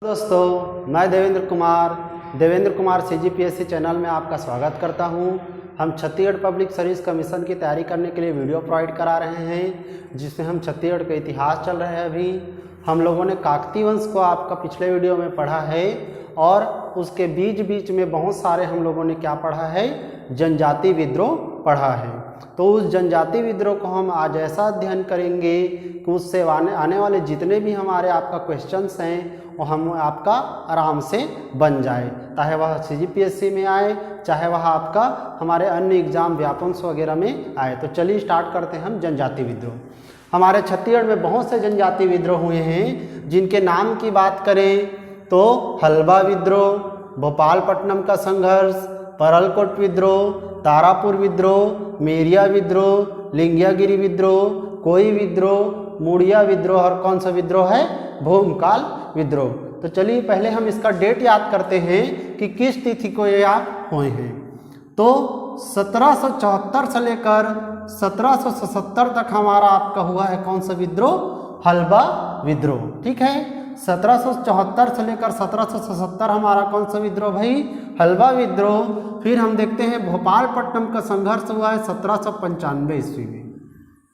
दोस्तों, मैं Devendra Kumar CGPSC channel में आपका स्वागत करता हूं। हम छत्तीसगढ़ पब्लिक सर्विस कमीशन की तैयारी करने के लिए वीडियो प्रोवाइड करा रहे हैं, जिसमें हम छत्तीसगढ़ का इतिहास चल रहे हैं। अभी हम लोगों ने काकतीय वंश को आपका पिछले वीडियो में पढ़ा है और उसके बीच में बहुत सारे हम लोगों ने क्या पढ़ा है, जनजाति विद्रोह पढ़ा है। तो उस जनजाति विद्रोह को हम आज ऐसा अध्ययन करेंगे कि उससे आने वाले जितने भी हमारे आपका क्वेश्चंस हैं वो हम आपका आराम से बन जाए, चाहे वह CGPSC में आए, चाहे वह आपका हमारे अन्य एग्जाम व्यापंश वगैरह में आए। तो चलिए स्टार्ट करते हैं हम जनजाति विद्रोह। हमारे छत्तीसगढ़ में बहुत से जनजाति विद्रोह हुए हैं, जिनके नाम की बात करें तो हलबा विद्रोह, भोपालपट्टनम का संघर्ष, परलकोट विद्रोह, तारापुर विद्रोह, मेरिया विद्रोह, लिंगियागिरी विद्रोह, कोई विद्रोह, मुड़िया विद्रोह और कौन सा विद्रोह है, भूमकाल विद्रोह। तो चलिए पहले हम इसका डेट याद करते हैं कि किस तिथि को ये आप हुए हैं। तो 1774 से लेकर 1777 तक हमारा आपका हुआ है कौन सा विद्रोह, हलबा विद्रोह। ठीक है, 1774 से लेकर 1777 हमारा कौन सा विद्रोह भाई, हलबा विद्रोह। फिर हम देखते हैं भोपालपट्टनम का संघर्ष हुआ है 1795 ईस्वी में।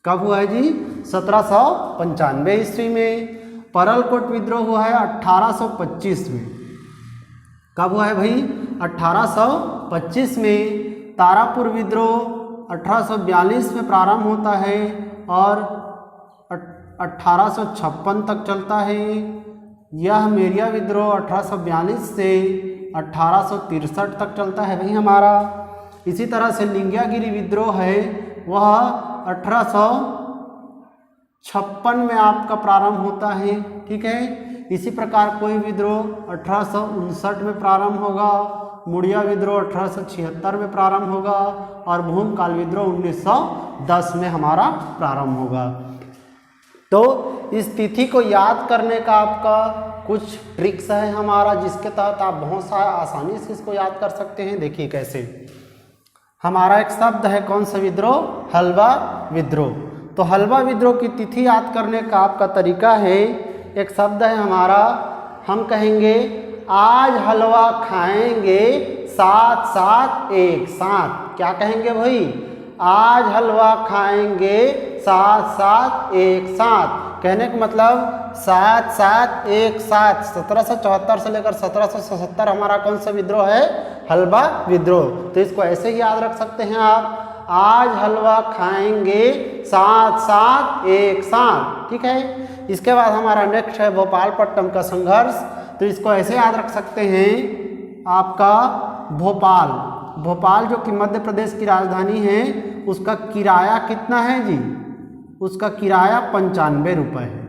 कब हुआ है जी, 1795 ईस्वी में। परलकोट विद्रोह हुआ है 1825 में। कब हुआ है भाई, 1825 में। तारापुर विद्रोह 1842 में प्रारंभ होता है और 1856 तक चलता है। यह मेरिया विद्रोह 1842 से 1863 तक चलता है भाई हमारा। इसी तरह से लिंगियागिरी विद्रोह है, वह 1856 में आपका प्रारंभ होता है। ठीक है, इसी प्रकार कोई विद्रोह 1859 में प्रारंभ होगा, मुड़िया विद्रोह 1876 में प्रारंभ होगा और भूमकाल विद्रोह 1910 में हमारा प्रारंभ होगा। तो इस तिथि को याद करने का आपका कुछ ट्रिक्स है हमारा, जिसके तहत आप बहुत सारा आसानी से इसको याद कर सकते हैं। देखिए कैसे, हमारा एक शब्द है कौन सा विद्रोह, हलवा विद्रोह। तो हलवा विद्रोह की तिथि याद करने का आपका तरीका है, एक शब्द है हमारा, हम कहेंगे आज हलवा खाएंगे साथ साथ एक साथ। क्या कहेंगे भाई, आज हलवा खाएंगे साथ साथ एक साथ। कहने का मतलब साथ साथ एक साथ। 1774 से लेकर 1777 हमारा कौन सा विद्रोह है, हलवा विद्रोह। तो इसको ऐसे ही याद रख सकते हैं आप, आज हलवा खाएंगे साथ साथ एक साथ। ठीक है, इसके बाद हमारा नेक्स्ट है भोपालपट्टनम का संघर्ष। तो इसको ऐसे याद रख सकते हैं आपका भोपाल जो कि मध्य प्रदेश की राजधानी है, उसका किराया कितना है जी, उसका किराया 95 रुपये है।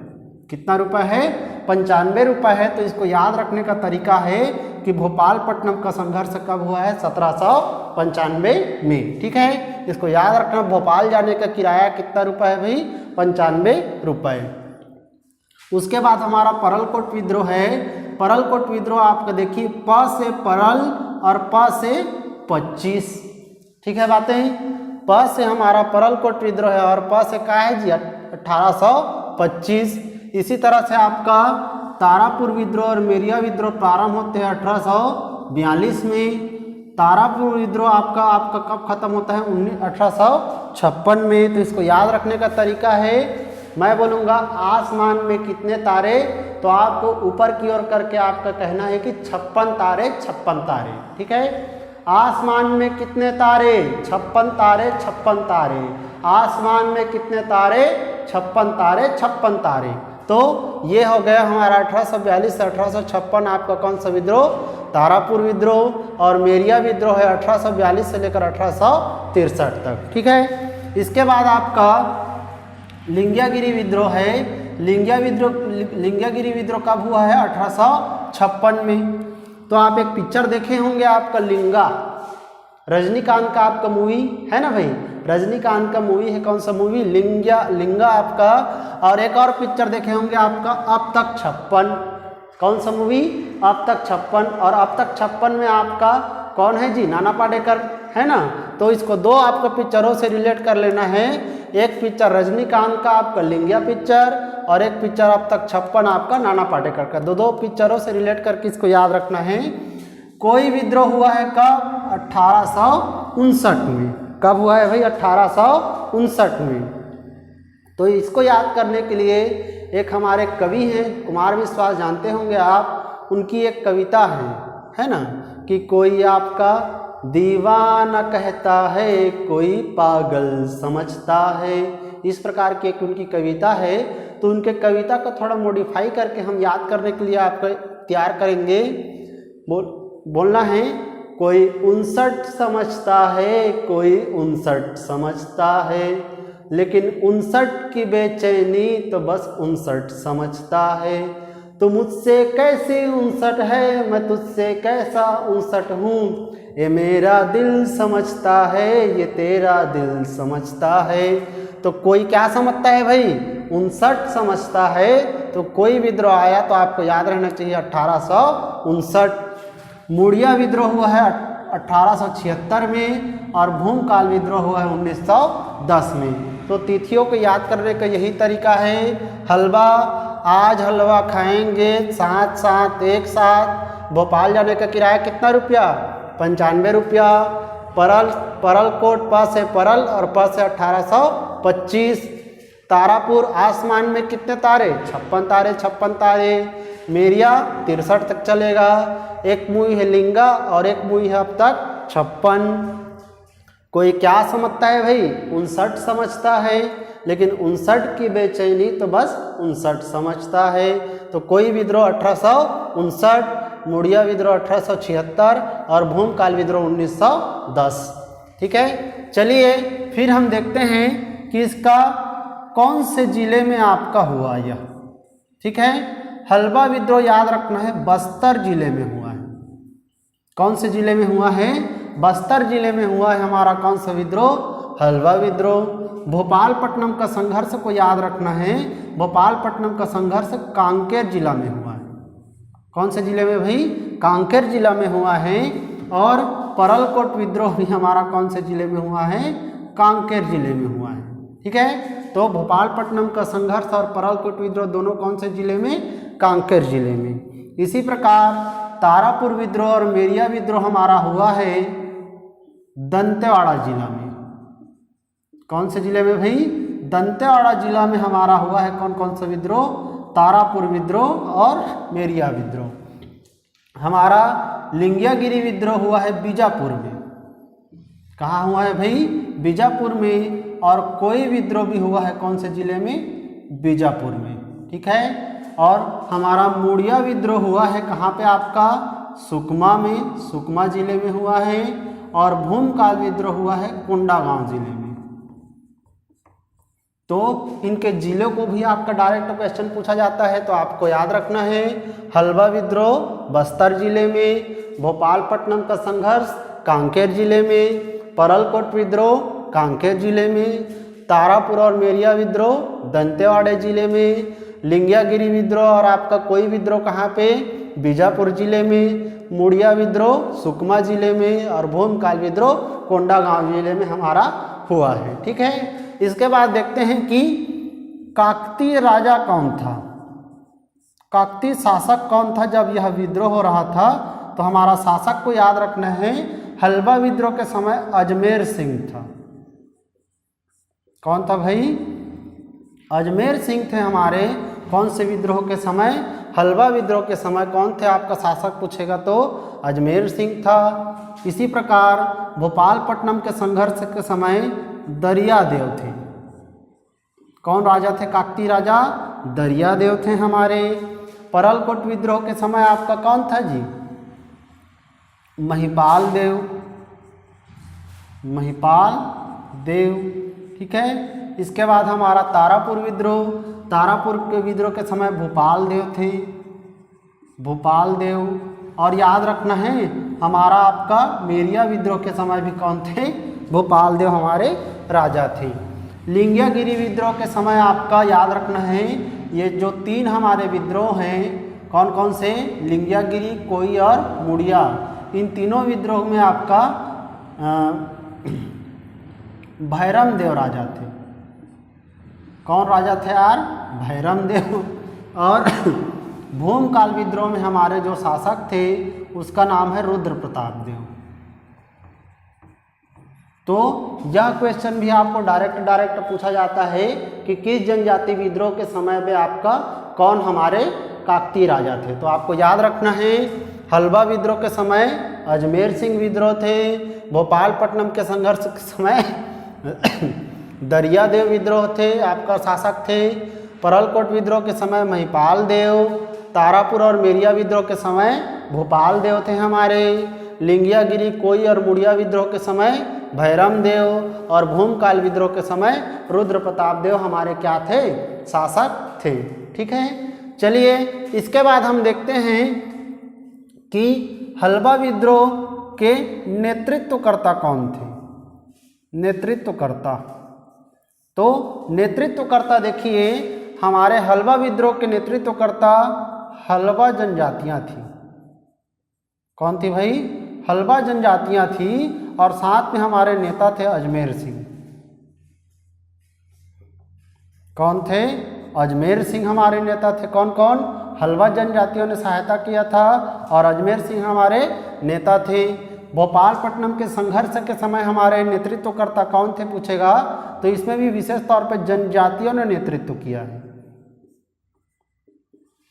कितना रुपये है, 95 रुपये है। तो इसको याद रखने का तरीका है कि भोपालपट्टनम का संघर्ष कब हुआ है, 1795 में। ठीक है, इसको याद रखना, भोपाल जाने का किराया कितना रुपये है भाई, 95 रुपये। उसके बाद हमारा परलकोट विद्रोह है। परलकोट विद्रोह आपका देखिए, प से परल और प से 25। ठीक है बातें, प से हमारा परलकोट विद्रोह है और प से क्या है जी, 1825। इसी तरह से आपका तारापुर विद्रोह और मेरिया विद्रोह प्रारंभ होते हैं 1842 में। तारापुर विद्रोह आपका कब खत्म होता है, 1856 में। तो इसको याद रखने का तरीका है, मैं बोलूँगा आसमान में कितने तारे, तो आपको ऊपर की ओर करके आपका कहना है कि 56 तारे 56 तारे। ठीक है, आसमान में कितने तारे, 56 तारे 56 तारे। आसमान में कितने तारे, 56 तारे 56 तारे। तो ये हो गया हमारा 1842 से 1856 आपका कौन सा विद्रोह, तारापुर विद्रोह। और मेरिया विद्रोह है 1842 से लेकर 1863 तक। ठीक है, इसके बाद आपका लिंगियागिरी विद्रोह है। लिंगियागिरी विद्रोह कब हुआ है, 1856 में। तो आप एक पिक्चर देखे होंगे आपका लिंगा, रजनीकांत का आपका मूवी है ना भाई, रजनीकांत का मूवी है कौन सा मूवी, लिंगा आपका। और एक और पिक्चर देखे होंगे आपका अब तक 56, कौन सा मूवी, अब तक 56। और अब तक 56 में आपका कौन है जी, नाना पाटेकर है ना। तो इसको दो आपको पिक्चरों से रिलेट कर लेना है, एक पिक्चर रजनीकांत का आपका लिंगिया पिक्चर और एक पिक्चर अब तक 56 आपका नाना पाटेकर का। दो पिक्चरों से रिलेट करके इसको याद रखना है। कोई विद्रोह हुआ है कब? 1859 में। कब हुआ है भाई? 1859 में। तो इसको याद करने के लिए एक हमारे कवि हैं कुमार विश्वास, जानते होंगे आप, उनकी एक कविता है ना, कि कोई आपका दीवाना कहता है, कोई पागल समझता है। इस प्रकार की एक उनकी कविता है। तो उनके कविता को थोड़ा मॉडिफाई करके हम याद करने के लिए आपको तैयार करेंगे। बोलना है, कोई 59 समझता है, कोई 59 समझता है, लेकिन 59 की बेचैनी तो बस 59 समझता है। तो मुझसे कैसी 59 है, मैं तुझसे कैसा 59 हूँ। ये मेरा दिल समझता है, ये तेरा दिल समझता है। तो कोई क्या समझता है भाई? 59 समझता है। तो कोई विद्रोह आया तो आपको याद रहना चाहिए 1859। मुड़िया विद्रोह हुआ है 1876 में और भूमकाल विद्रोह हुआ है 1910 में। तो तिथियों को याद करने का यही तरीका है। हलवा, आज हलवा खाएंगे साथ साथ एक साथ। भोपाल जाने का किराया कितना रुपया? 95 रुपया। परल कोट प से परल और प से 1825। तारापुर आसमान में कितने तारे? 56 तारे। मेरिया 63 तक चलेगा। एक मुई है लिंगा और एक मुई है अब तक 56। कोई क्या समझता है भाई? 59 समझता है, लेकिन 59 की बेचैनी तो बस 59 समझता है। तो कोई विद्रोह 1859, मुड़िया विद्रोह 1876 और भूमकाल विद्रोह 1910। ठीक है, चलिए फिर हम देखते हैं कि इसका कौन से जिले में आपका हुआ यह। ठीक है, हलवा विद्रोह याद रखना है बस्तर जिले में हुआ है। कौन से जिले में हुआ है? बस्तर जिले में हुआ है हमारा कौन सा विद्रोह? हलवा विद्रोह। भोपालपट्टनम का संघर्ष को याद रखना है। भोपालपट्टनम का संघर्ष कांकेर जिला में हुआ है। कौन से जिले में भाई? कांकेर जिला में हुआ है। और परलकोट विद्रोह भी हमारा कौन से जिले में हुआ है? कांकेर जिले में हुआ है। ठीक है, तो भोपालपट्टनम का संघर्ष और परलकोट विद्रोह दोनों कौन से जिले में? कांकेर जिले में। इसी प्रकार तारापुर विद्रोह और मेरिया विद्रोह हमारा हुआ है दंतेवाड़ा जिला में। कौन से जिले में भाई? दंतेवाड़ा जिला में हमारा हुआ है कौन कौन सा विद्रोह? तारापुर विद्रोह और मेरिया विद्रोह। हमारा लिंगियागिरी विद्रोह हुआ है बीजापुर में। कहाँ हुआ है भाई? बीजापुर में। और कोई विद्रोह भी हुआ है कौन से जिले में? बीजापुर में। ठीक है, और हमारा मुड़िया विद्रोह हुआ है कहाँ पे आपका? सुकमा में, सुकमा जिले में हुआ है। और भूमकाल विद्रोह हुआ है कोंडागांव जिले में। तो इनके जिलों को भी आपका डायरेक्ट क्वेश्चन पूछा जाता है, तो आपको याद रखना है। हलवा विद्रोह बस्तर जिले में, भोपालपट्टनम का संघर्ष कांकेर जिले में, परलकोट विद्रोह कांकेर जिले में, तारापुर और मेरिया विद्रोह दंतेवाड़ा जिले में, लिंगियागिरी विद्रोह और आपका कोई विद्रोह कहाँ पे? बीजापुर जिले में, मुड़िया विद्रोह सुकमा जिले में और भूमकाल विद्रोह कोंडागांव जिले में हमारा हुआ है। ठीक है, इसके बाद देखते हैं कि काकतीय राजा कौन था, काकतीय शासक कौन था जब यह विद्रोह हो रहा था। तो हमारा शासक को याद रखना है। हलवा विद्रोह के समय अजमेर सिंह था। कौन था भाई? अजमेर सिंह थे हमारे कौन से विद्रोह के समय? हलवा विद्रोह के समय। कौन थे आपका शासक पूछेगा तो अजमेर सिंह था। इसी प्रकार भोपालपट्टनम के संघर्ष के समय दरियादेव थे। कौन राजा थे? काकतीय राजा दरियादेव थे हमारे। परलकोट विद्रोह के समय आपका कौन था जी? महिपाल देव, महिपाल देव। ठीक है, इसके बाद हमारा तारापुर विद्रोह, तारापुर के विद्रोह के समय भोपाल देव थे, भोपाल देव। और याद रखना है हमारा आपका मेरिया विद्रोह के समय भी कौन थे? भोपाल देव हमारे राजा थे। लिंगियागिरी विद्रोह के समय आपका याद रखना है, ये जो तीन हमारे विद्रोह हैं कौन कौन से? लिंगियागिरी, कोई और मुड़िया। इन तीनों विद्रोह में आपका भैरम देव राजा थे। कौन राजा थे यार? भैरम देव। और भूमकाल विद्रोह में हमारे जो शासक थे उसका नाम है रुद्र प्रताप देव। तो यह क्वेश्चन भी आपको डायरेक्ट पूछा जाता है कि किस जनजाति विद्रोह के समय पे आपका कौन हमारे काकतीय राजा थे। तो आपको याद रखना है, हलवा विद्रोह के समय अजमेर सिंह विद्रोह थे, भोपालपट्टनम के संघर्ष के समय दरियादेव विद्रोह थे आपका शासक थे, परलकोट विद्रोह के समय महिपाल देव, तारापुर और मेरिया विद्रोह के समय भोपाल देव थे हमारे, लिंगियागिरी कोई और मुड़िया विद्रोह के समय भैरम देव और भूमकाल विद्रोह के समय रुद्र प्रताप देव हमारे क्या थे? शासक थे। ठीक है, चलिए इसके बाद हम देखते हैं कि हलवा विद्रोह के नेतृत्वकर्ता कौन थे। नेतृत्वकर्ता, तो नेतृत्वकर्ता देखिए हमारे हलवा विद्रोह के नेतृत्वकर्ता हलवा जनजातियां थी। कौन थी भाई? हलवा जनजातियां थी और साथ में हमारे नेता थे अजमेर सिंह। कौन थे? अजमेर सिंह हमारे नेता थे। कौन कौन? हलवा जनजातियों ने सहायता किया था और अजमेर सिंह हमारे नेता थे। भोपालपट्टनम के संघर्ष के समय हमारे नेतृत्वकर्ता कौन थे पूछेगा, तो इसमें भी विशेष तौर पर जनजातियों ने नेतृत्व किया है।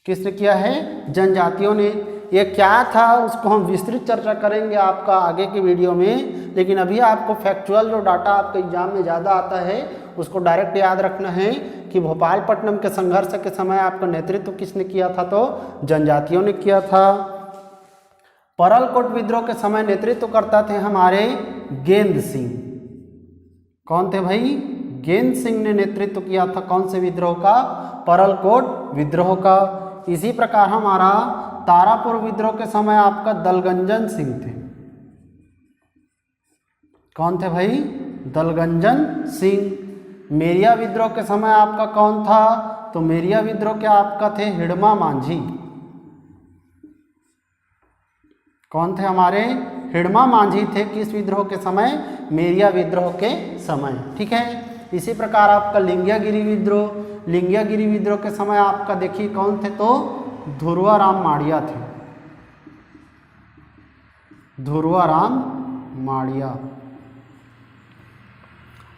किसने किया है? जनजातियों ने। ये क्या था उसको हम विस्तृत चर्चा करेंगे आपका आगे की वीडियो में, लेकिन अभी आपको फैक्चुअल जो डाटा आपके एग्जाम में ज़्यादा आता है उसको डायरेक्ट याद रखना है कि भोपालपट्टनम के संघर्ष के समय आपका नेतृत्व किसने किया था? तो जनजातियों ने किया था। परलकोट विद्रोह के समय नेतृत्व करता थे हमारे गेंद सिंह। कौन थे भाई? गेंद सिंह ने नेतृत्व किया था कौन से विद्रोह का? परलकोट विद्रोह का। इसी प्रकार हमारा तारापुर विद्रोह के समय आपका दलगंजन सिंह थे। कौन थे भाई? दलगंजन सिंह। मेरिया विद्रोह के समय आपका कौन था? तो मेरिया विद्रोह के आपका थे हिड़मा मांझी। कौन थे हमारे? हिड़मा मांझी थे। किस विद्रोह के समय? मेरिया विद्रोह के समय। ठीक है, इसी प्रकार आपका लिंगियागिरी विद्रोह। लिंगियागिरी विद्रोह के समय आपका देखिए कौन थे? तो धुरवाराम माड़िया थे। धुरवाराम माड़िया।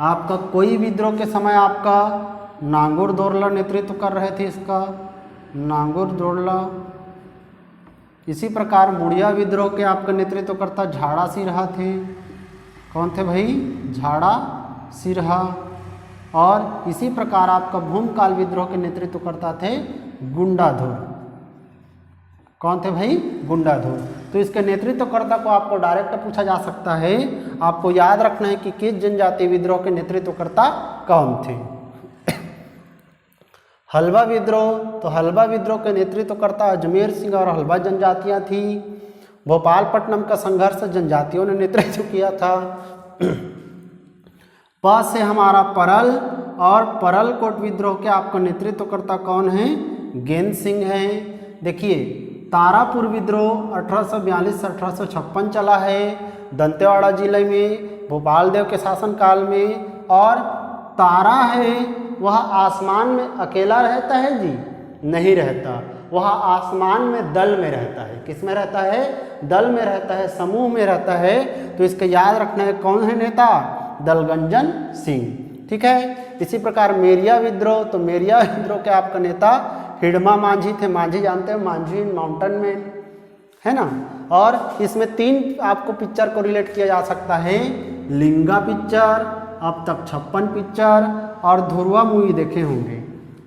आपका कोई विद्रोह के समय आपका नांगुर दोरला नेतृत्व कर रहे थे इसका, नांगुर दोरला। इसी प्रकार मुड़िया विद्रोह के आपका नेतृत्व करता झाड़ा सिरहा थे। कौन थे भाई? झाड़ा सिरहा। और इसी प्रकार आपका भूमकाल विद्रोह के नेतृत्व करता थे गुंडाधुर। कौन थे भाई? गुंडाधुर। तो इसके नेतृत्वकर्ता को आपको डायरेक्ट पूछा जा सकता है। आपको याद रखना है कि किस जनजाति विद्रोह के नेतृत्वकर्ता कौन थे। हलवा विद्रोह, तो हलवा विद्रोह के नेतृत्वकर्ता अजमेर सिंह और हलवा जनजातियां थी। भोपालपट्टनम का संघर्ष जनजातियों ने नेतृत्व किया था। प से हमारा परल और परलकोट विद्रोह के आपका नेतृत्वकर्ता कौन है? गेंद सिंह हैं। देखिए तारापुर विद्रोह 1842 से 1856 चला है दंतेवाड़ा जिले में भोपाल देव के शासनकाल में। और तारा है वह आसमान में अकेला रहता है जी? नहीं रहता, वह आसमान में दल में रहता है। किस में रहता है? दल में रहता है, समूह में रहता है। तो इसका याद रखना है कौन है नेता? दलगंजन सिंह। ठीक है, इसी प्रकार मेरिया विद्रोह, तो मेरिया विद्रोह के आपका नेता हिड़मा मांझी थे। मांझी जानते हैं, मांझी माउंटेन में है ना। और इसमें 3 आपको पिक्चर को रिलेट किया जा सकता है, लिंगा पिक्चर, अब तक 56 पिक्चर और धुरवा मूवी देखे होंगे,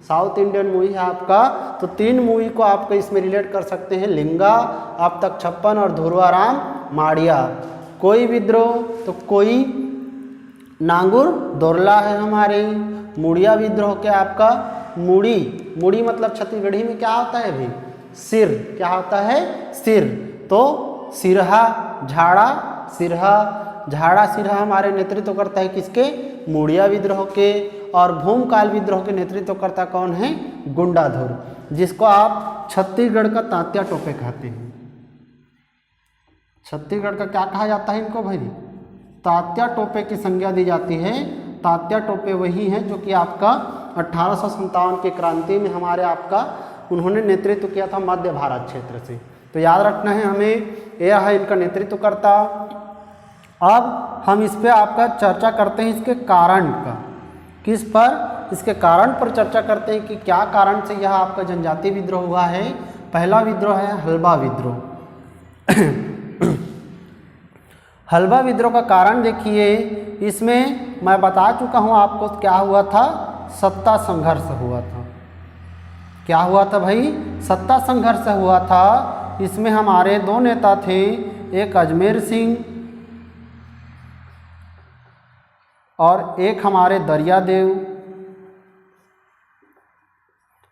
साउथ इंडियन मूवी है आपका। तो 3 मूवी को आपको इसमें रिलेट कर सकते हैं, लिंगा, अब तक 56 और धुरवाराम माड़िया। कोई विद्रोह, तो कोई नांगुर दोरला है हमारे। मुड़िया विद्रोह के आपका मुड़ी, मुड़ी मतलब छत्तीसगढ़ी में क्या होता है भाई? सिर। क्या होता है? सिर। तो सिरहा, झाड़ा सिरहा, झाड़ा सिरहा हमारे नेतृत्व करता है किसके? मुड़िया विद्रोह के। और भूमकाल विद्रोह के नेतृत्व करता कौन है? गुंडाधुर, जिसको आप छत्तीसगढ़ का तात्या टोपे कहते हैं। छत्तीसगढ़ का क्या कहा जाता है इनको भाई? तात्या टोपे की संज्ञा दी जाती है। तात्या टोपे वही हैं जो कि आपका 1857 की क्रांति में हमारे आपका उन्होंने नेतृत्व किया था मध्य भारत क्षेत्र से। तो याद रखना है हमें, यह है इनका नेतृत्वकर्ता। अब हम इस पे आपका चर्चा करते हैं इसके कारण का। किस पर? इसके कारण पर चर्चा करते हैं कि क्या कारण से यह आपका जनजातीय विद्रोह हुआ है। पहला विद्रोह है हल्बा विद्रोह। हल्बा विद्रोह का कारण देखिए, इसमें मैं बता चुका हूँ आपको क्या हुआ था, सत्ता संघर्ष हुआ था। क्या हुआ था भाई? सत्ता संघर्ष हुआ था। इसमें हमारे दो नेता थे, एक अजमेर सिंह और एक हमारे दरियादेव।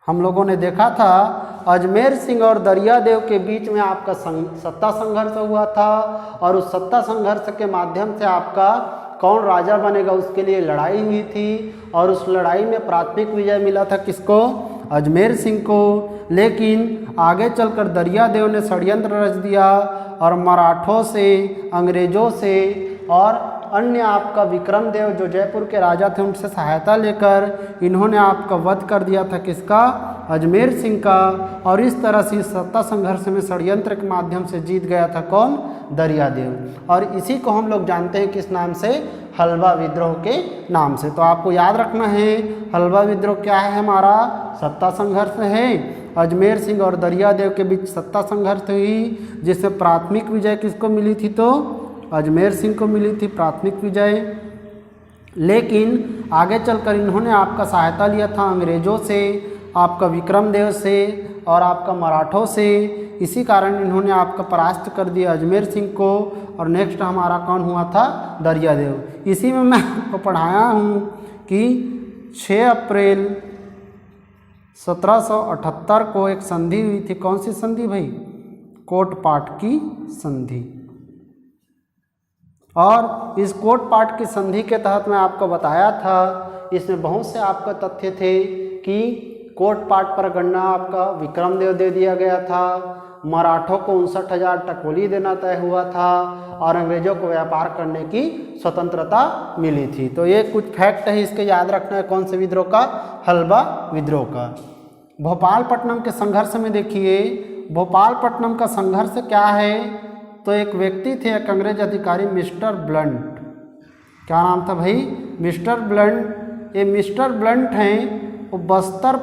हम लोगों ने देखा था अजमेर सिंह और दरियादेव के बीच में आपका सत्ता संघर्ष हुआ था, और उस सत्ता संघर्ष के माध्यम से आपका कौन राजा बनेगा उसके लिए लड़ाई हुई थी, और उस लड़ाई में प्राथमिक विजय मिला था किसको? अजमेर सिंह को। लेकिन आगे चलकर दरियादेव ने षड्यंत्र रच दिया और मराठों से, अंग्रेजों से और अन्य आपका विक्रम देव जो जयपुर के राजा थे उनसे सहायता लेकर इन्होंने आपका वध कर दिया था किसका? अजमेर सिंह का। और इस तरह से सत्ता संघर्ष में षड्यंत्र के माध्यम से जीत गया था कौन? दरियादेव। और इसी को हम लोग जानते हैं किस नाम से? हल्बा विद्रोह के नाम से। तो आपको याद रखना है हल्बा विद्रोह क्या है? हमारा सत्ता संघर्ष है। अजमेर सिंह और दरियादेव के बीच सत्ता संघर्ष हुई, जिससे प्राथमिक विजय किसको मिली थी? तो अजमेर सिंह को मिली थी प्राथमिक विजय। लेकिन आगे चलकर इन्होंने आपका सहायता लिया था अंग्रेजों से, आपका विक्रम देव से और आपका मराठों से। इसी कारण इन्होंने आपका परास्त कर दिया अजमेर सिंह को। और नेक्स्ट हमारा कौन हुआ था? दरियादेव। इसी में मैं आपको पढ़ाया हूँ कि 6 अप्रैल 1778 को एक संधि हुई थी। कौन सी संधि भाई? कोटपाट की संधि। और इस कोटपाट की संधि के तहत मैं आपको बताया था, इसमें बहुत से आपका तथ्य थे कि कोटपाट पर गणना आपका विक्रम देव दे दिया गया था, मराठों को 59,000 टकोली देना तय हुआ था और अंग्रेजों को व्यापार करने की स्वतंत्रता मिली थी। तो ये कुछ फैक्ट है, इसके याद रखना है। कौन से विद्रोह का? हल्बा विद्रोह का। भोपालपट्टनम के संघर्ष में देखिए, भोपालपट्टनम का संघर्ष क्या है? तो एक व्यक्ति थे, एक अंग्रेज अधिकारी मिस्टर ब्लंट। क्या नाम था भाई? Mister blunt. ये मिस्टर ब्लंट हैं, वो बस्तर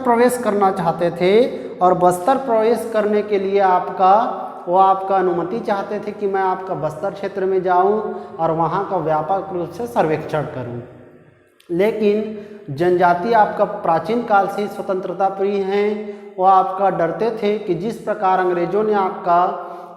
प्रवेश करना चाहते थे। और बस्तर प्रवेश करने के लिए वो आपका अनुमति चाहते थे कि मैं आपका बस्तर क्षेत्र में जाऊं और वहां का व्यापक रूप से सर्वेक्षण करूं। लेकिन जनजाति आपका प्राचीन काल से ही स्वतंत्रता प्रिय हैं। वो आपका डरते थे कि जिस प्रकार अंग्रेजों ने आपका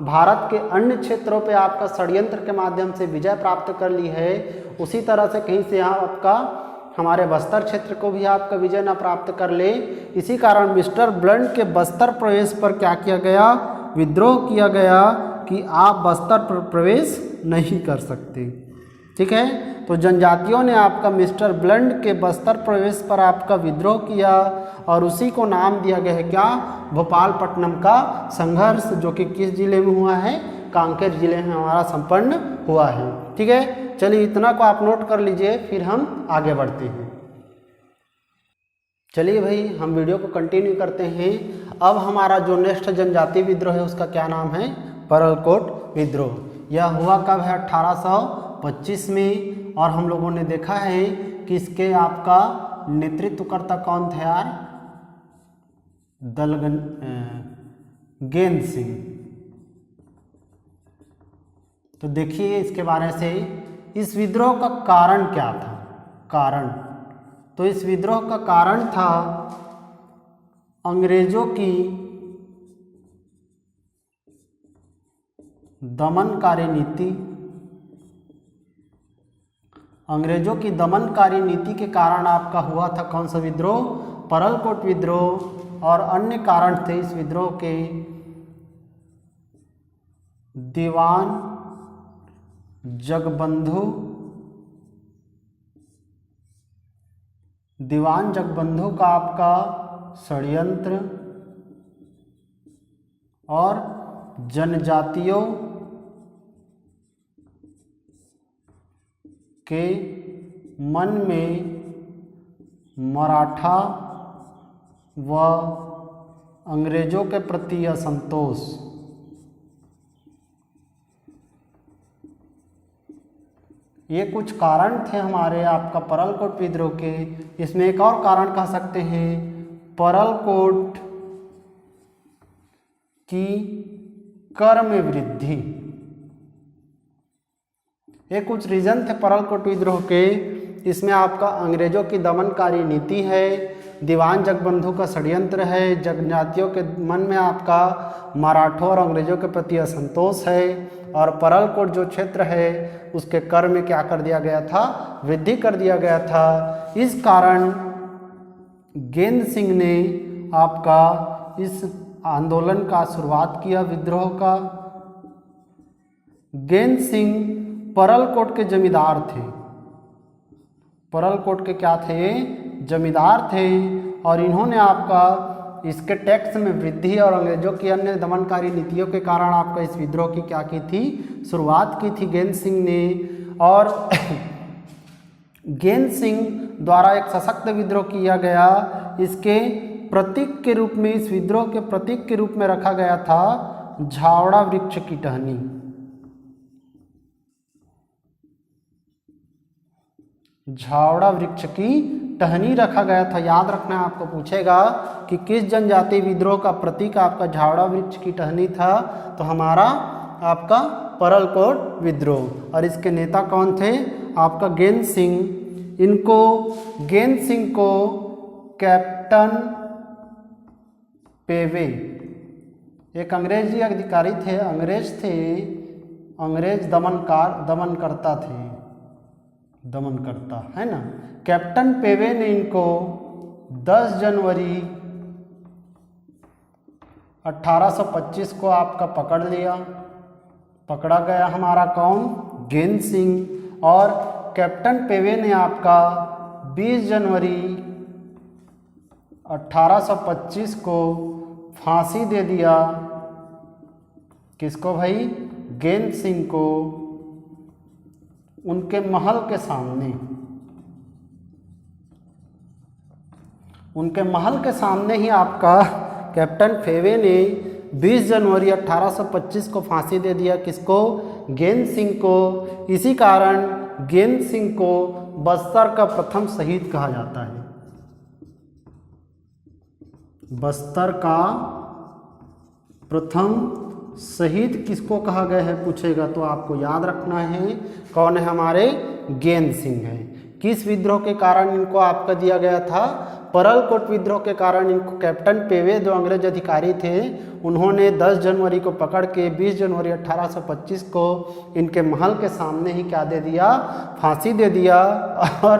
भारत के अन्य क्षेत्रों पे आपका षड्यंत्र के माध्यम से विजय प्राप्त कर ली है, उसी तरह से कहीं से यहाँ आपका हमारे बस्तर क्षेत्र को भी आपका विजय न प्राप्त कर ले। इसी कारण मिस्टर ब्लंट के बस्तर प्रवेश पर क्या किया गया? विद्रोह किया गया कि आप बस्तर प्रवेश नहीं कर सकते। ठीक है, तो जनजातियों ने आपका मिस्टर ब्लंट के बस्तर प्रवेश पर आपका विद्रोह किया और उसी को नाम दिया गया है क्या? भोपालपट्टनम का संघर्ष, जो कि किस जिले में हुआ है? कांकेर जिले में हमारा संपन्न हुआ है। ठीक है, चलिए इतना को आप नोट कर लीजिए, फिर हम आगे बढ़ते हैं। चलिए भाई, हम वीडियो को कंटिन्यू करते हैं। अब हमारा जो नेक्स्ट जनजातीय विद्रोह है उसका क्या नाम है? परलकोट विद्रोह। यह हुआ कब है? 1825 में। और हम लोगों ने देखा है कि इसके आपका नेतृत्वकर्ता कौन थे यार? गेंद सिंह। तो देखिए इसके बारे से, इस विद्रोह का कारण क्या था? तो इस विद्रोह का कारण था अंग्रेजों की दमनकारी नीति। अंग्रेजों की दमनकारी नीति के कारण आपका हुआ था कौन सा विद्रोह? परलकोट विद्रोह। और अन्य कारण थे इस विद्रोह के दीवान जगबंधु का आपका षड्यंत्र और जनजातियों के मन में मराठा व अंग्रेजों के प्रति असंतोष, ये कुछ कारण थे हमारे आपका परलकोट विद्रोह के। इसमें एक और कारण कह सकते हैं, परलकोट की कर में वृद्धि। ये कुछ रीजन थे परलकोट विद्रोह के। इसमें आपका अंग्रेजों की दमनकारी नीति है, दीवान जगबंधु का षड्यंत्र है, जनजातियों के मन में आपका मराठों और अंग्रेजों के प्रति असंतोष है, और परलकोट जो क्षेत्र है उसके कर में क्या कर दिया गया था, वृद्धि कर दिया गया था। इस कारण गेंद सिंह ने आपका इस आंदोलन का शुरुआत किया, विद्रोह का। गेंद सिंह परलकोट के जमींदार थे, परलकोट के क्या थे, जमींदार थे, और इन्होंने आपका इसके टैक्स में वृद्धि और अंग्रेजों की अन्य दमनकारी नीतियों के कारण आपका इस विद्रोह की क्या की थी, शुरुआत की थी गेंद सिंह ने। और गेंद सिंह द्वारा एक सशक्त विद्रोह किया गया। इसके प्रतीक के रूप में, इस विद्रोह के प्रतीक के रूप में रखा गया था झावड़ा वृक्ष की टहनी। झावड़ा वृक्ष की टहनी रखा गया था। याद रखना, आपको पूछेगा कि किस जनजाति विद्रोह का प्रतीक आपका झावड़ा वृक्ष की टहनी था, तो हमारा आपका परलकोट विद्रोह। और इसके नेता कौन थे, आपका गेंद सिंह। इनको, गेंद सिंह को कैप्टन पेवे, एक अंग्रेजी अधिकारी थे, अंग्रेज दमनकर्ता थे, दमनकर्ता है ना। कैप्टन पेवे ने इनको 10 जनवरी 1825 को आपका पकड़ लिया, पकड़ा गया हमारा कौन, गेंद सिंह। और कैप्टन पेवे ने आपका 20 जनवरी 1825 को फांसी दे दिया। किसको भाई, गेंद सिंह को, उनके महल के सामने, उनके महल के सामने ही आपका कैप्टन पेवे ने 20 जनवरी 1825 को फांसी दे दिया। किसको, गेंद सिंह को। इसी कारण गेंद सिंह को बस्तर का प्रथम शहीद कहा जाता है। बस्तर का प्रथम शहीद किसको कहा गया है पूछेगा तो आपको याद रखना है, कौन है, हमारे गेंद सिंह है। किस विद्रोह के कारण इनको आपका दिया गया था, परलकोट विद्रोह के कारण इनको कैप्टन पेवे जो अंग्रेज अधिकारी थे, उन्होंने 10 जनवरी को पकड़ के 20 जनवरी 1825 को इनके महल के सामने ही क्या दे दिया, फांसी दे दिया। और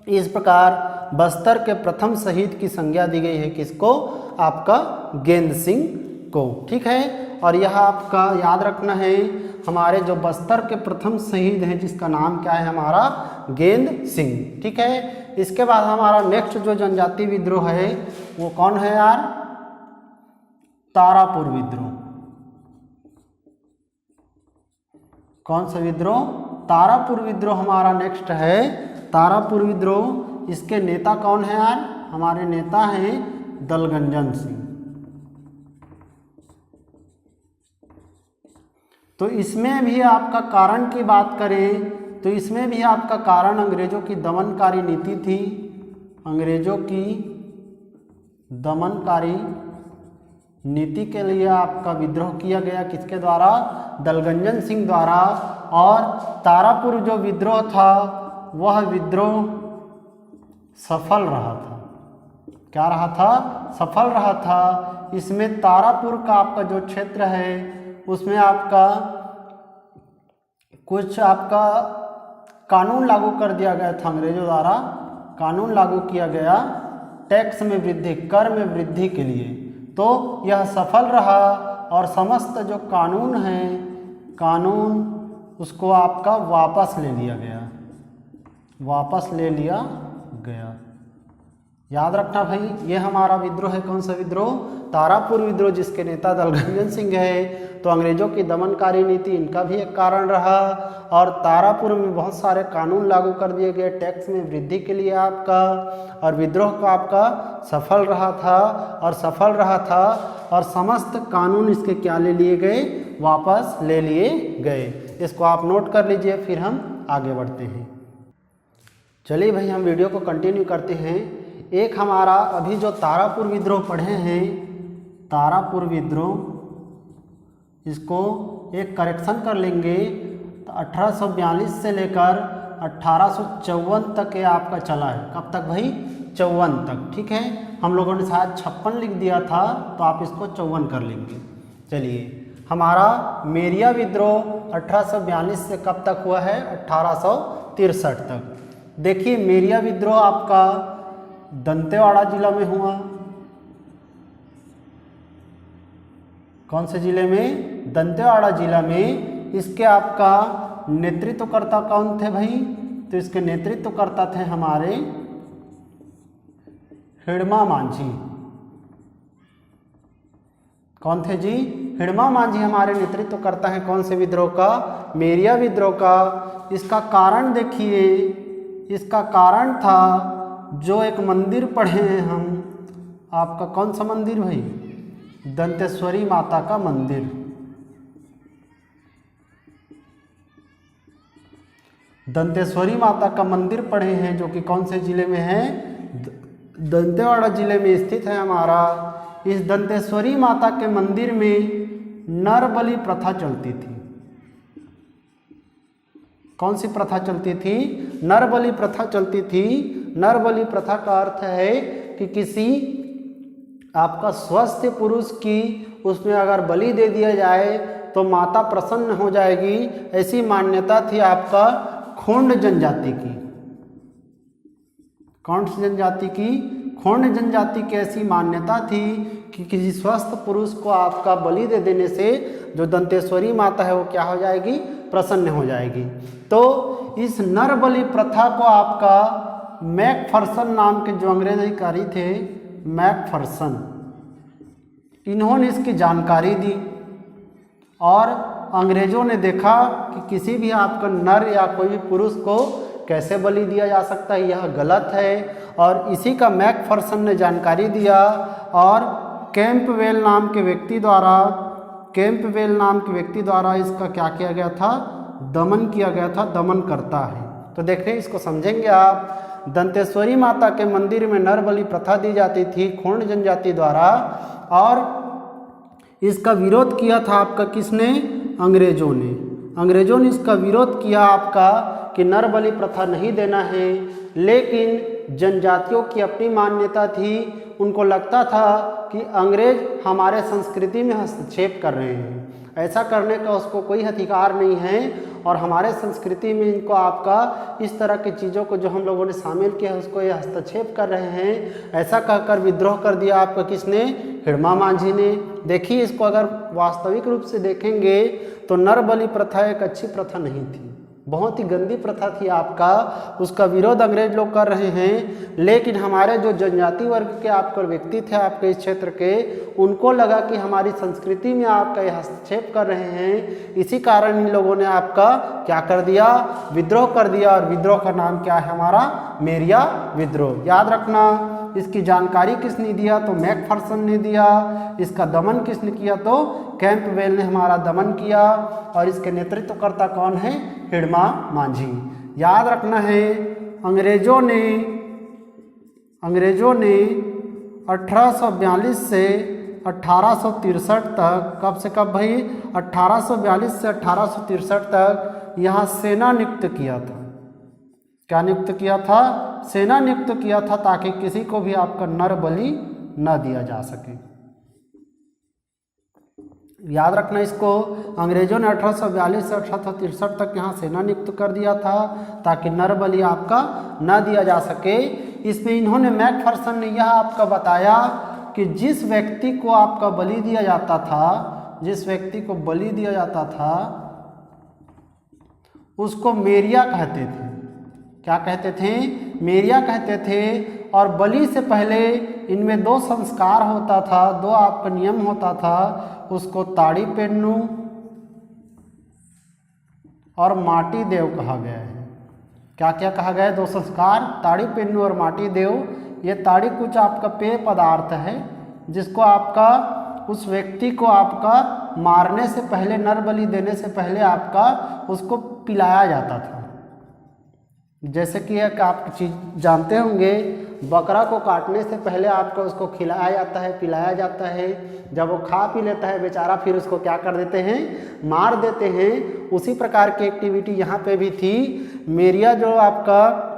इस प्रकार बस्तर के प्रथम शहीद की संज्ञा दी गई है किसको, आपका गेंद सिंह को। ठीक है, और यह आपका याद रखना है, हमारे जो बस्तर के प्रथम शहीद हैं जिसका नाम क्या है, हमारा गेंद सिंह। ठीक है, इसके बाद हमारा नेक्स्ट जो जनजाति विद्रोह है वो कौन है यार, तारापुर विद्रोह। कौन सा विद्रोह, तारापुर विद्रोह हमारा नेक्स्ट है। तारापुर विद्रोह, इसके नेता कौन है यार, हमारे नेता हैं दलगंजन सिंह। तो इसमें भी आपका कारण की बात करें तो इसमें भी आपका कारण अंग्रेजों की दमनकारी नीति थी। अंग्रेजों की दमनकारी नीति के लिए आपका विद्रोह किया गया, किसके द्वारा, दलगंजन सिंह द्वारा। और तारापुर जो विद्रोह था वह विद्रोह सफल रहा था। क्या रहा था, सफल रहा था। इसमें तारापुर का आपका जो क्षेत्र है उसमें आपका कुछ आपका कानून लागू कर दिया गया था, अंग्रेजों द्वारा कानून लागू किया गया टैक्स में वृद्धि, कर में वृद्धि के लिए। तो यह सफल रहा और समस्त जो कानून है, कानून उसको आपका वापस ले लिया गया, वापस ले लिया गया। याद रखना भाई, ये हमारा विद्रोह है। कौन सा विद्रोह? तारापुर विद्रोह, जिसके नेता दलगंजन सिंह है। तो अंग्रेजों की दमनकारी नीति इनका भी एक कारण रहा। और तारापुर में बहुत सारे कानून लागू कर दिए गए टैक्स में वृद्धि के लिए आपका, और विद्रोह का आपका सफल रहा था और समस्त कानून इसके क्या ले लिए गए? वापस ले लिए गए। इसको आप नोट कर लीजिए, फिर हम आगे बढ़ते हैं। चलिए भाई, हम वीडियो को कंटिन्यू करते हैं। एक हमारा अभी जो तारापुर विद्रोह पढ़े हैं, तारापुर विद्रोह, इसको एक करेक्शन कर लेंगे तो 1842 से लेकर 1854 तक ये आपका चला है। कब तक भाई? 54 तक। ठीक है, हम लोगों ने शायद 56 लिख दिया था, तो आप इसको 54 कर लेंगे। चलिए, हमारा मेरिया विद्रोह 1842 से कब तक हुआ है? 1863 तक। देखिए, मेरिया विद्रोह आपका दंतेवाड़ा जिला में हुआ। कौन से जिले में? दंतेवाड़ा जिला में। इसके आपका नेतृत्वकर्ता कौन थे भाई? तो इसके नेतृत्वकर्ता थे हमारे हिड़मा मांझी। कौन थे जी? हिड़मा मांझी हमारे नेतृत्वकर्ता हैं। कौन से विद्रोह का? मेरिया विद्रोह का। इसका कारण देखिए, इसका कारण था जो एक मंदिर पढ़े हैं हम आपका। कौन सा मंदिर भाई? दंतेश्वरी माता का मंदिर। दंतेश्वरी माता का मंदिर पढ़े हैं, जो कि कौन से जिले में है? दंतेवाड़ा जिले में स्थित है हमारा। इस दंतेश्वरी माता के मंदिर में नर बलि प्रथा चलती थी। कौन सी प्रथा चलती थी? नर बलि प्रथा चलती थी। नर बलि प्रथा का अर्थ है कि किसी आपका स्वस्थ पुरुष की उसमें अगर बलि दे दिया जाए तो माता प्रसन्न हो जाएगी। ऐसी मान्यता थी आपका खोंड जनजाति की। कौन सी जनजाति की? खोंड जनजाति की ऐसी मान्यता थी कि किसी स्वस्थ पुरुष को आपका बलि दे देने से जो दंतेश्वरी माता है वो क्या हो जाएगी? प्रसन्न हो जाएगी। तो इस नर बलि प्रथा को आपका मैकफर्सन नाम के जो अंग्रेज अधिकारी थे, मैकफर्सन, इन्होंने इसकी जानकारी दी। और अंग्रेजों ने देखा कि किसी भी आपका नर या कोई भी पुरुष को कैसे बलि दिया जा सकता है, यह गलत है। और इसी का मैकफर्सन ने जानकारी दिया और कैंपवेल नाम के व्यक्ति द्वारा इसका क्या किया गया था? दमन किया गया था। दमन करता है। तो देखिए, इसको समझेंगे आप। दंतेश्वरी माता के मंदिर में नर बलि प्रथा दी जाती थी खोंड जनजाति द्वारा, और इसका विरोध किया था आपका किसने? अंग्रेजों ने। अंग्रेजों ने इसका विरोध किया आपका कि नर बलि प्रथा नहीं देना है। लेकिन जनजातियों की अपनी मान्यता थी। उनको लगता था कि अंग्रेज हमारे संस्कृति में हस्तक्षेप कर रहे हैं, ऐसा करने का उसको कोई अधिकार नहीं है, और हमारे संस्कृति में इनको आपका इस तरह की चीज़ों को जो हम लोगों ने शामिल किया है उसको ये हस्तक्षेप कर रहे हैं। ऐसा कहकर विद्रोह कर दिया आपका किसने? हिड़मा मांझी ने। देखिए, इसको अगर वास्तविक रूप से देखेंगे तो नर बलि प्रथा एक अच्छी प्रथा नहीं थी, बहुत ही गंदी प्रथा थी आपका। उसका विरोध अंग्रेज लोग कर रहे हैं। लेकिन हमारे जो जनजाति वर्ग के आपके व्यक्ति थे आपके इस क्षेत्र के, उनको लगा कि हमारी संस्कृति में आपका ये हस्तक्षेप कर रहे हैं। इसी कारण इन लोगों ने आपका क्या कर दिया? विद्रोह कर दिया। और विद्रोह का नाम क्या है हमारा? मेरिया विद्रोह। याद रखना, इसकी जानकारी किसने दिया? तो मैकफर्सन ने दिया। इसका दमन किसने किया? तो कैंपवेल ने हमारा दमन किया। और इसके नेतृत्वकर्ता कौन है? हिड़मा मांझी। याद रखना है, अंग्रेजों ने 1842 से 1863 तक, कब से कब भाई? 1842 से 1863 तक यहाँ सेना नियुक्त किया था। क्या नियुक्त किया था? सेना नियुक्त किया था, ताकि किसी को भी आपका नर बलि न दिया जा सके। याद रखना इसको। अंग्रेजों ने 1842 से 1863 तक यहाँ सेना नियुक्त कर दिया था, ताकि नर बलि आपका न दिया जा सके। इसमें इन्होंने मैकफर्सन ने यह आपका बताया कि जिस व्यक्ति को आपका बलि दिया जाता था, उसको मेरिया कहते थे। क्या कहते थे? मेरिया कहते थे। और बलि से पहले इनमें 2 संस्कार होता था, 2 आपका नियम होता था, उसको ताड़ी पेन्नू और माटी देव कहा गया है। क्या क्या कहा गया है? 2 संस्कार, ताड़ी पेन्नू और माटी देव। ये ताड़ी कुछ आपका पेय पदार्थ है जिसको आपका उस व्यक्ति को आपका मारने से पहले, नर बलि देने से पहले आपका उसको पिलाया जाता था। जैसे कि एक आप चीज़ जानते होंगे, बकरा को काटने से पहले आपको उसको खिलाया जाता है, पिलाया जाता है। जब वो खा पी लेता है बेचारा, फिर उसको क्या कर देते हैं? मार देते हैं। उसी प्रकार की एक्टिविटी यहाँ पे भी थी। मेरिया जो आपका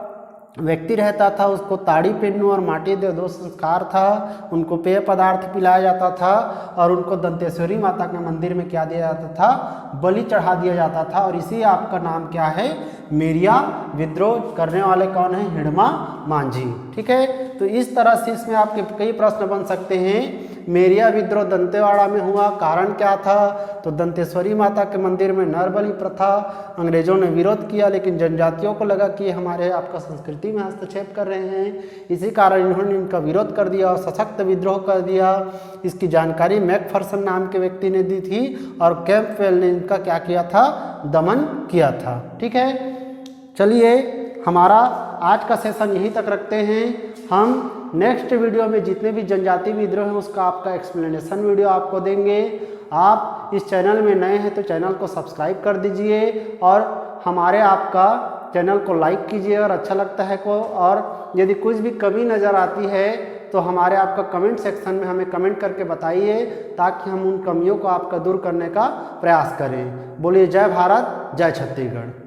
व्यक्ति रहता था उसको ताड़ी पेन्नू और माटी देव 2 संस्कार था, उनको पेय पदार्थ पिलाया जाता था और उनको दंतेश्वरी माता के मंदिर में क्या दिया जाता था? बलि चढ़ा दिया जाता था। और इसी आपका नाम क्या है? मेरिया विद्रोह करने वाले कौन है? हिडमा मांझी। ठीक है, तो इस तरह से इसमें आपके कई प्रश्न बन सकते हैं। मेरिया विद्रोह दंतेवाड़ा में हुआ, कारण क्या था? तो दंतेश्वरी माता के मंदिर में नरबलि प्रथा अंग्रेजों ने विरोध किया, लेकिन जनजातियों को लगा कि हमारे आपका संस्कृति में हस्तक्षेप कर रहे हैं, इसी कारण इन्होंने इनका विरोध कर दिया और सशक्त विद्रोह कर दिया। इसकी जानकारी मैकफर्सन नाम के व्यक्ति ने दी थी और कैंपबेल ने इनका क्या किया था? दमन किया था। ठीक है, चलिए हमारा आज का सेशन यहीं तक रखते हैं। हम नेक्स्ट वीडियो में जितने भी जनजाति विद्रोह हैं उसका आपका एक्सप्लेनेशन वीडियो आपको देंगे। आप इस चैनल में नए हैं तो चैनल को सब्सक्राइब कर दीजिए और हमारे आपका चैनल को लाइक कीजिए और अच्छा लगता है को। और यदि कुछ भी कमी नज़र आती है तो हमारे आपका कमेंट सेक्शन में हमें कमेंट करके बताइए, ताकि हम उन कमियों को आपका दूर करने का प्रयास करें। बोलिए जय भारत, जय छत्तीसगढ़।